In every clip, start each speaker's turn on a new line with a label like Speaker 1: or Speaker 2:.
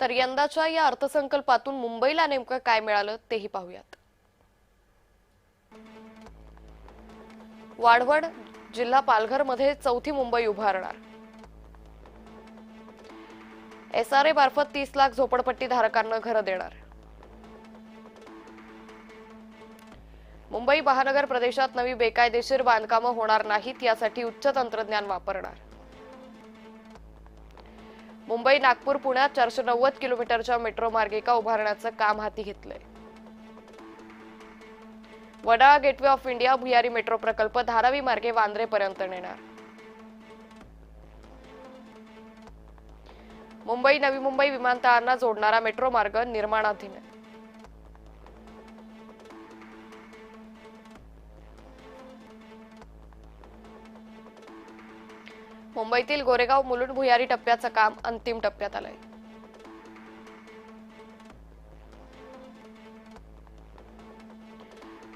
Speaker 1: तर यंदाच्या या अर्थसंकल्पातून मुंबईला नेमकं काय मिळालं तेही पाहूयात। वाढवण जिल्हा पालघरमध्ये चौथी मुंबई उभारणार। SRA मार्फत 30 लाख झोपडपट्टी धारकांना घरं देणार। मुंबई महानगर प्रदेशात नवी बेकायदेशीर बांधकामं होणार नाहीत यासाठी उच्च तंत्रज्ञान वापरणार। मुंबई नागपूर पुण्यात 490 किलोमीटरच्या मेट्रो मार्गिका उभारण्याचं काम हाती घेतलंय। वडाळा गेटवे ऑफ इंडिया भुयारी मेट्रो प्रकल्प धारावी मार्गे वांद्रेपर्यंत नेणार। मुंबई नवी मुंबई विमानतळांना जोडणारा मेट्रो मार्ग निर्माणाधीन आहे। मुंबईतील गोरेगाव मुलुंड भुयारी टप्प्याचं काम अंतिम टप्प्यात आलंय।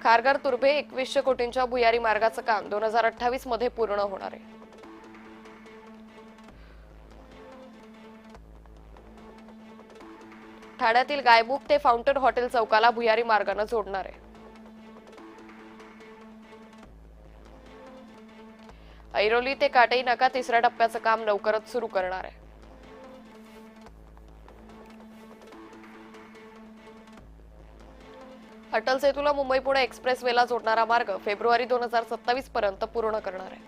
Speaker 1: खारघर तुर्भे 2100 कोटींच्या भुयारी मार्गाचं काम 2028 मध्ये पूर्ण होणार आहे। ठाण्यातील गायमुख ते फाउंटन हॉटेल चौकाला भुयारी मार्गाने जोडणार आहे। ऐरोली ते काटई नाका तिसऱ्या टप्प्याचं काम लवकरच सुरू करणार आहे। अटल सेतूला मुंबई पुणे एक्सप्रेसवेला जोडणारा मार्ग फेब्रुवारी 2027 पर्यंत पूर्ण करणार आहे।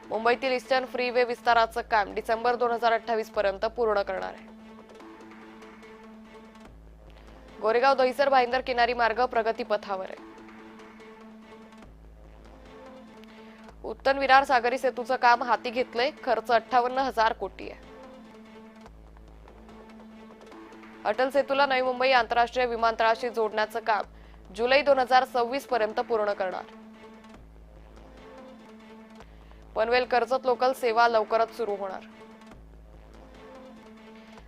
Speaker 1: मुंबईतील ईस्टर्न फ्रीवे विस्ताराचं काम डिसेंबर 2028 पर्यंत पूर्ण करणार आहे। गोरेगाव दहिसर भाईंदर किनारी मार्ग प्रगतीपथावर आहे। उत्तन विरार सागरी सेतूचं काम हाती घेतलंय, खर्च 58,000 कोटी आहे। अटल सेतूला नवी मुंबई आंतरराष्ट्रीय विमानतळाशी जोडण्याचं काम जुलै 2026 पर्यंत पूर्ण करणार। पनवेल कर्जत लोकल सेवा लवकरच सुरू होणार।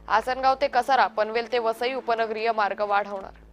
Speaker 1: आसनगाव ते कसारा पनवेल ते वसई उपनगरीय मार्ग वाढवणार।